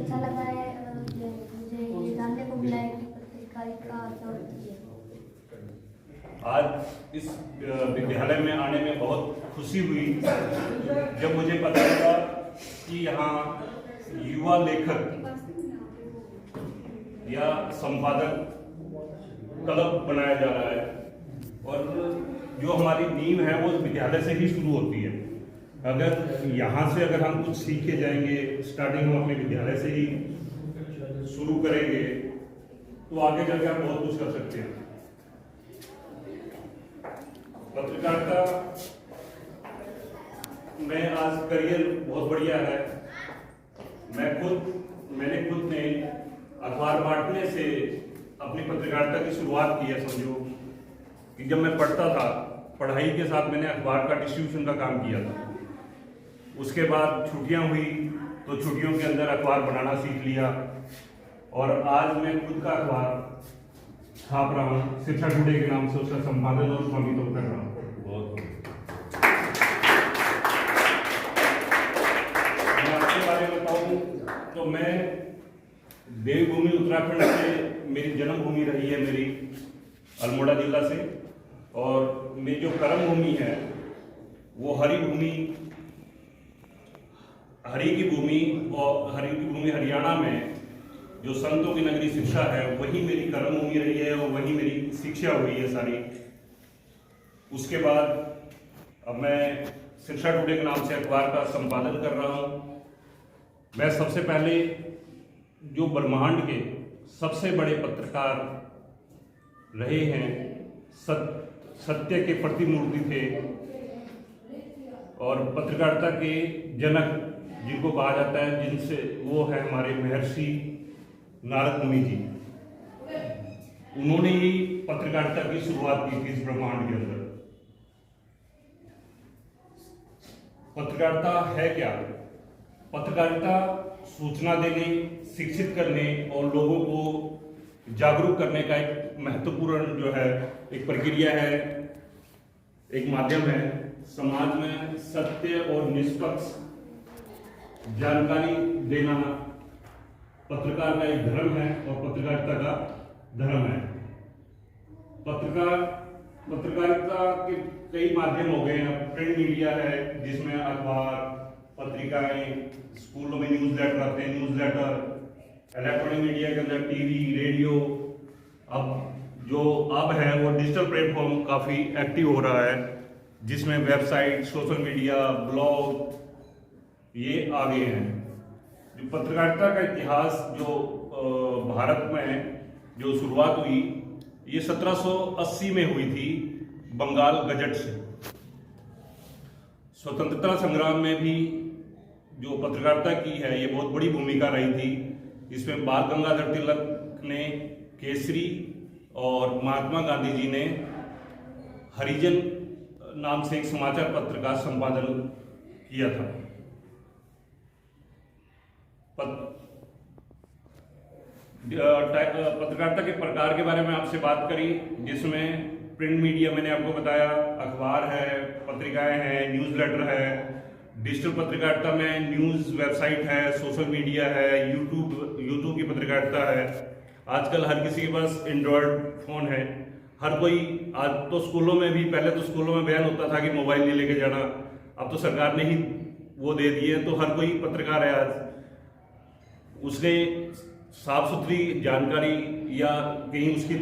अच्छा लगा है। मुझे ये जानने को मिला है कि पत्रकारिता क्या होती है। आज इस विद्यालय में आने में बहुत खुशी हुई जब मुझे पता चला कि यहाँ युवा लेखक या संपादक क्लब बनाया जा रहा है और जो हमारी नींव है वो विद्यालय से ही शुरू होती है। अगर यहाँ से अगर हम कुछ सीख के जाएंगे, स्टार्टिंग हम अपने विद्यालय से ही शुरू करेंगे तो आगे जाकर हम बहुत कुछ कर सकते हैं। पत्रकारिता में आज करियर बहुत बढ़िया है। मैंने खुद ने अखबार बांटने से अपनी पत्रकारिता की शुरुआत की है। समझो कि जब मैं पढ़ता था, पढ़ाई के साथ मैंने अखबार का डिस्ट्रीब्यूशन का काम किया था। उसके बाद छुट्टियां हुई तो छुट्टियों के अंदर अखबार बनाना सीख लिया और आज मैं खुद का अखबार छाप रहा हूँ। शिक्षा टुडे के नाम से उसका संपादन और स्वामित्व कर रहा हूँ। बहुत मैं आपके बारे में बताऊँ तो मैं देवभूमि उत्तराखंड से मेरी जन्मभूमि रही है, मेरी अल्मोड़ा जिला से। और मेरी जो कर्म भूमि है वो हरी की भूमि हरियाणा में जो संतों की नगरी शिक्षा है वही मेरी कर्म भूमि रही है और वही मेरी शिक्षा हुई है सारी। उसके बाद अब मैं शिक्षा टुडे के नाम से अखबार का संपादन कर रहा हूँ। मैं सबसे पहले जो ब्रह्मांड के सबसे बड़े पत्रकार रहे हैं, सत्य के प्रतिमूर्ति थे और पत्रकारिता के जनक जिनको कहा जाता है, जिनसे वो है हमारे महर्षि नारद मुनि जी। उन्होंने ही पत्रकारिता की शुरुआत की थी इस ब्रह्मांड के अंदर। पत्रकारिता है क्या? पत्रकारिता सूचना देने, शिक्षित करने और लोगों को जागरूक करने का एक महत्वपूर्ण जो है एक प्रक्रिया है, एक माध्यम है। समाज में सत्य और निष्पक्ष जानकारी देना पत्रकार का एक धर्म है और पत्रकारिता का धर्म है। पत्रकारिता के कई माध्यम हो गए हैं। प्रिंट मीडिया है जिसमें अखबार, पत्रिकाएं, स्कूलों में न्यूज़लेटर आते हैं, न्यूज़लेटर, इलेक्ट्रॉनिक मीडिया के अंदर टीवी, रेडियो। अब है वो डिजिटल प्लेटफॉर्म काफ़ी एक्टिव हो रहा है जिसमें वेबसाइट, सोशल मीडिया, ब्लॉग ये आ गए हैं। जो पत्रकारिता का इतिहास जो भारत में जो शुरुआत हुई ये 1780 में हुई थी बंगाल गजट से। स्वतंत्रता संग्राम में भी जो पत्रकारिता की है ये बहुत बड़ी भूमिका रही थी। इसमें बाल गंगाधर तिलक ने केसरी और महात्मा गांधी जी ने हरिजन नाम से एक समाचार पत्र का संपादन किया था। पत्रकारिता के प्रकार के बारे में आपसे बात करी, जिसमें प्रिंट मीडिया मैंने आपको बताया, अखबार है, पत्रिकाएं हैं, न्यूज़लेटर है। डिजिटल पत्रकारिता में न्यूज़ वेबसाइट है, सोशल मीडिया है, यूट्यूब की पत्रकारिता है। आजकल हर किसी के पास एंड्रॉयड फ़ोन है। हर कोई आज तो स्कूलों में भी, पहले तो स्कूलों में बैन होता था कि मोबाइल नहीं लेके जाना, अब तो सरकार ने ही वो दे दिए तो हर कोई पत्रकार है आज। उसने साफ सुथरी जानकारी या कहीं उसकी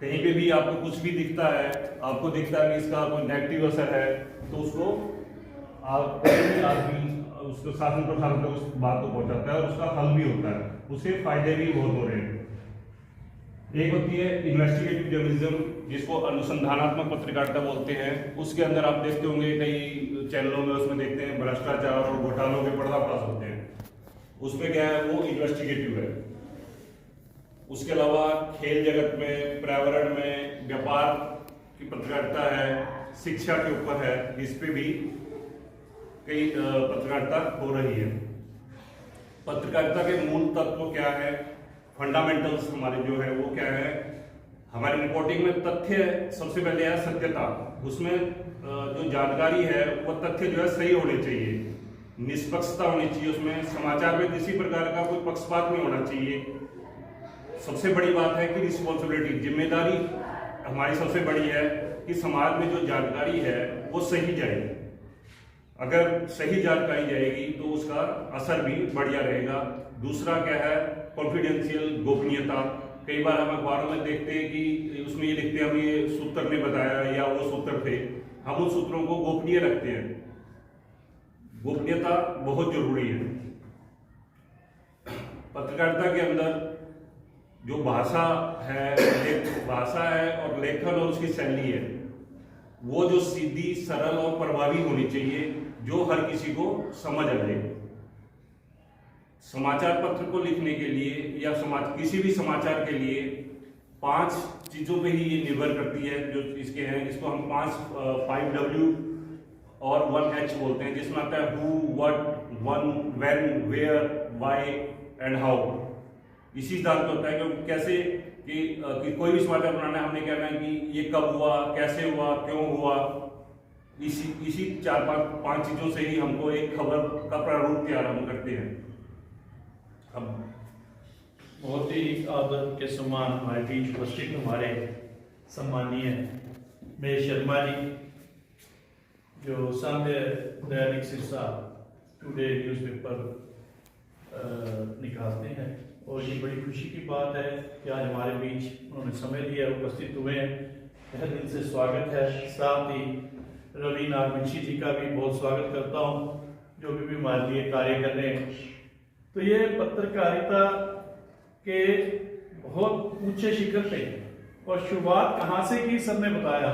कहीं पे भी आपको कुछ भी दिखता है, आपको दिखता है कि इसका कोई नेगेटिव असर है तो उसको आदमी उसको शासन प्रशासन तक उस बात को पहुंचाता है और उसका हल भी होता है, उससे फायदे भी बहुत हो रहे हैं। एक होती है इन्वेस्टिगेटिव जर्नलिज्म जिसको अनुसंधानात्मक पत्रकारिता बोलते हैं। उसके अंदर आप देखते होंगे कई चैनलों में उसमें देखते हैं भ्रष्टाचार और घोटालों के पर्दाफाश होते हैं। उसमें क्या है, वो इन्वेस्टिगेटिव है। उसके अलावा खेल जगत में, पर्यावरण में, व्यापार की पत्रकारिता है, शिक्षा के ऊपर है, इस पे भी कई पत्रकारिता हो रही है। पत्रकारिता के मूल तत्व क्या है, फंडामेंटल्स हमारे जो है वो क्या है। हमारी रिपोर्टिंग में तथ्य सबसे पहले है सत्यता। उसमें जो जानकारी है वो तथ्य जो है सही होने चाहिए। निष्पक्षता होनी चाहिए, उसमें समाचार में किसी प्रकार का कोई पक्षपात नहीं होना चाहिए। सबसे बड़ी बात है कि रिस्पॉन्सिबिलिटी, जिम्मेदारी हमारी सबसे बड़ी है कि समाज में जो जानकारी है वो सही जाए। अगर सही जानकारी जाएगी तो उसका असर भी बढ़िया रहेगा। दूसरा क्या है, कॉन्फिडेंशियल, गोपनीयता। कई बार हम अखबारों में देखते हैं कि उसमें ये लिखते हैं हम ये सूत्र ने बताया या वो सूत्र थे, हम उन सूत्रों को गोपनीय रखते हैं। गोपनीयता बहुत जरूरी है। पत्रकारिता के अंदर जो भाषा है और लेखन और उसकी शैली है, वो जो सीधी, सरल और प्रभावी होनी चाहिए, जो हर किसी को समझ आ जाए। समाचार पत्र को लिखने के लिए या किसी भी समाचार के लिए 5 चीजों पे ही ये निर्भर करती है जो इसके हैं। इसको हम 5 W और 1 H बोलते हैं, जिसमें आता है who, what, when, where, why and how. इसी सिद्धांत पे होता है कि कैसे कि कोई भी समाचार बनाना है, हमने कहना है कि ये कब हुआ, कैसे हुआ, क्यों हुआ। इसी 4-5 चीजों से ही हमको एक खबर का प्रारूप तैयार हम करते हैं। अब बहुत ही आदर के सम्मान हमारे बीच उपस्थित हमारे सम्मानीय महेश शर्मा जी, जो संध्या दैनिक सिरसा टुडे न्यूज़पेपर निकालते हैं, और ये बड़ी खुशी की बात है कि आज हमारे बीच उन्होंने समय दिया, उपस्थित हुए हैं। तहे दिल से स्वागत है। साथ ही रवि नागवंशी जी का भी बहुत स्वागत करता हूँ, जो भी हमारे लिए कार्य कर रहे हैं। तो ये पत्रकारिता के बहुत ऊंचे शिखर पे, और शुरुआत कहाँ से की सर ने बताया।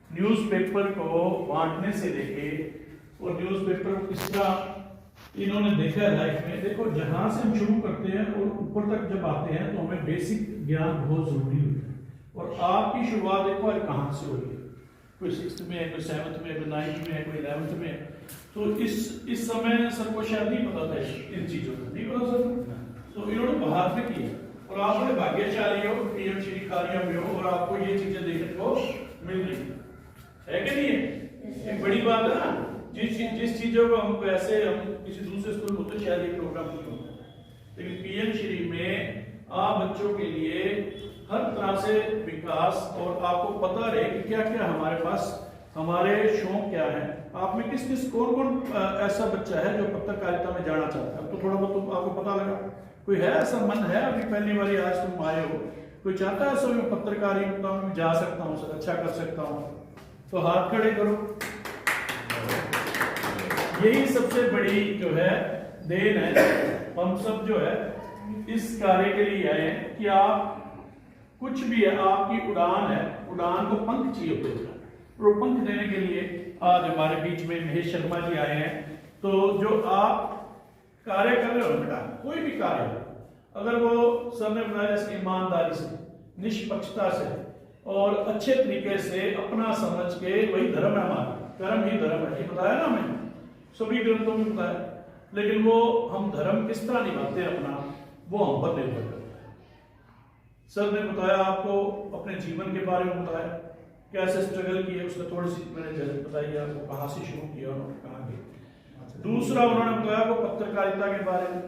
न्यूज़पेपर को बांटने से लेके और न्यूज़पेपर को किस तरह इन्होंने देखा है लाइफ में। देखो, जहां से हम शुरू करते हैं और ऊपर तक जब आते हैं तो हमें बेसिक ज्ञान बहुत जरूरी होता है। और आपकी शुरुआत देखो आज कहाँ से हो रही है। कोई 6th में है, कोई 7th में है, कोई 9th में है, कोई 11th में है। तो इस समय सर को शायद नहीं पता था इन चीजों का, नहीं पता सर। तो इन्होंने बाहर में किया, और आप बड़े भाग्यशाली हो, पीएम श्री कार्य में हो, और आपको ये चीजें देखने को मिल रही है कि नहीं है? एक बड़ी बात है ना। जिस चीजों को हम वैसे हम किसी दूसरे स्कूल में होते शायद ये प्रोग्राम नहीं होता, लेकिन पीएम श्री में आप बच्चों के लिए हर तरह से विकास, और आपको पता रहे कि क्या क्या हमारे पास, हमारे शौक क्या है, आप में किस किस कौन ऐसा बच्चा है जो पत्रकारिता में जाना चाहता है। अब तो थोड़ा बहुत आपको पता लगा, कोई है ऐसा मन है, अभी पहली बार आज तुम आए हो, कोई चाहता है सो मैं पत्रकारिता में जा सकता हूँ सर, अच्छा कर सकता हूँ, तो हाथ खड़े करो। यही सबसे बड़ी जो है देन है। हम सब जो है इस कार्य के लिए आए हैं कि आप कुछ भी है, आपकी उड़ान है, उड़ान को पंख चाहिए होते हैं, और पंख देने के लिए आज हमारे बीच में महेश शर्मा जी आए हैं। तो जो आप कार्य कर रहे हो बेटा, कोई भी कार्य, अगर वो सर ने बताया जैसे ईमानदारी से, निष्पक्षता से और अच्छे तरीके से अपना समझ के, वही धर्म है हमारा, कर्म ही धर्म है, ये बताया ना मैंने, सभी ग्रंथों में बताया। लेकिन वो हम धर्म किस तरह निभाते हैं अपना, वो हम पर निर्भर करता है। सर ने बताया आपको अपने जीवन के बारे में बताया, कैसे स्ट्रगल किए, उसका थोड़ी सी मैंने जरूर बताई आपको, कहाँ से शुरू किया उन्होंने, कहाँ गए। दूसरा उन्होंने बताया वो पत्रकारिता के बारे में।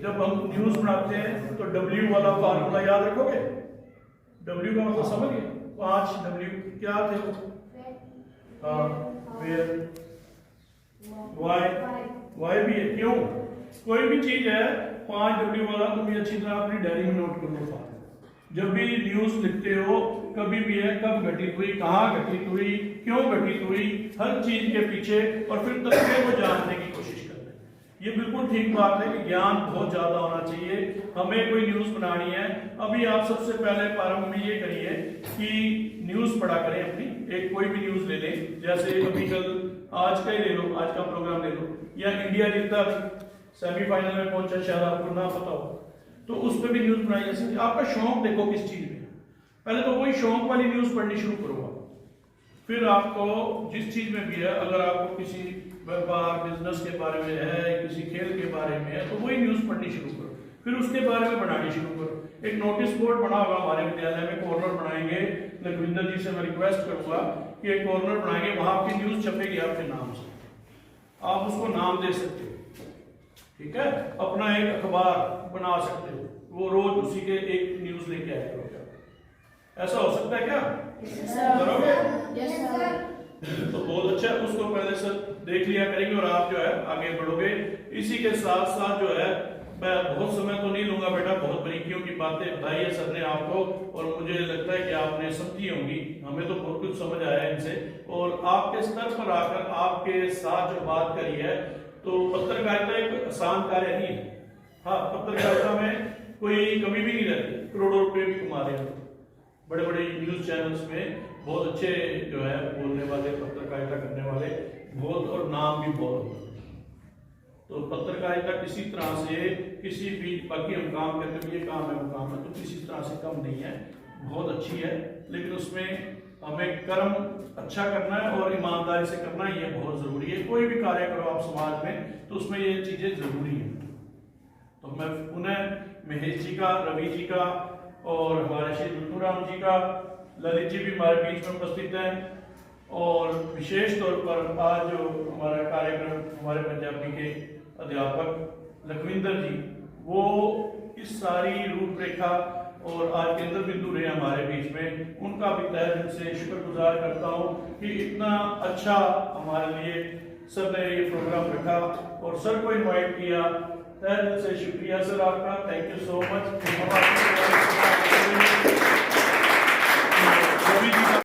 जब हम न्यूज बनाते हैं तो W वाला फार्मूला याद रखोगे। W का मतलब समझिए, 5 W क्या थे? वेयर, वाई भी है, क्यों? कोई भी चीज है 5 W वाला, तुम ये अच्छी तरह अपनी डायरी में नोट कर लो। जब भी न्यूज लिखते हो, कभी भी है, कब घटित हुई, कहाँ घटित हुई, क्यों घटित हुई, हर चीज के पीछे, और फिर तथ्य को जानने की कोशिश करते हैं। ये बिल्कुल ठीक बात है कि ज्ञान बहुत ज्यादा होना चाहिए। हमें कोई न्यूज बनानी है, अभी आप सबसे पहले प्रारंभ में ये करिए कि न्यूज पढ़ा करें अपनी, एक कोई भी न्यूज ले लें, जैसे अभी कल आज का ही ले लो, आज का प्रोग्राम ले लो, या इंडिया जीता सेमीफाइनल में पहुंचा, शायद आपको ना पता हो, तो उस पर भी न्यूज बनाई जा सकती है। आपका शौक देखो किस चीज में, पहले तो वही शौक वाली न्यूज पढ़नी शुरू करो, फिर आपको जिस चीज में भी है, अगर आपको किसी व्यापार बिजनेस के बारे में है, किसी खेल के बारे में है, तो वही न्यूज पढ़नी शुरू करो, फिर उसके बारे में बनानी शुरू करो। एक नोटिस बोर्ड बना होगा हमारे विद्यालय में, कॉर्नर बनाएंगे, लखविंदर जी से मैं रिक्वेस्ट करूंगा कि एक कॉर्नर बनाएंगे, वहां आपकी न्यूज छपेगी आपके नाम से, आप उसको नाम दे सकते हो, ठीक है। अपना एक अखबार बना सकते हो, वो रोज उसी के एक न्यूज लेके आया करोगे। ऐसा हो सकता है क्या? करोगे? तो बहुत अच्छा है, उसको पहले सर देख लिया करेंगे और आप जो है आगे बढ़ोगे। इसी के साथ साथ जो है मैं बहुत समय तो नहीं लूंगा बेटा, बहुत बारीकियों की बातें बताई है सर ने आपको, और मुझे लगता है कि आपने समझी होंगी। हमें तो बहुत कुछ समझ आया है इनसे, और आपके स्तर पर आकर आपके साथ जो बात करी है, तो पत्रकारिता एक आसान कार्य नहीं है। हाँ, पत्रकारिता में कोई कमी भी नहीं रहती, करोड़ों रुपए भी कमा रहे हैं बड़े बड़े न्यूज चैनल्स में, बहुत अच्छे जो है बोलने वाले, पत्रकारिता करने वाले बहुत, और नाम भी बहुत। तो पत्रकारिता किसी तरह से किसी भी, बाकी हम काम करते हैं, ये काम है वो काम है, तो किसी तरह से कम नहीं है, बहुत अच्छी है। लेकिन उसमें हमें कर्म अच्छा करना है और ईमानदारी से करना है, ये बहुत जरूरी है। कोई भी कार्य करो आप समाज में, तो उसमें ये चीजें जरूरी है। तो मैं पुनः महेश जी का, रवि जी का और हमारे श्री ऋतुराम जी का, ललित जी भी हमारे बीच में उपस्थित हैं, और विशेष तौर पर आज जो हमारा कार्यक्रम हमारे पंजाबी के अध्यापक लखविंदर जी, वो इस सारी रूपरेखा और आज केंद्र बिंदु रहे हमारे बीच में, उनका भी तहे दिल से शुक्रगुजार करता हूँ कि इतना अच्छा हमारे लिए सर ने ये प्रोग्राम रखा और सर को इनवाइट किया। तहे दिल से शुक्रिया सर आपका, थैंक यू सो मच।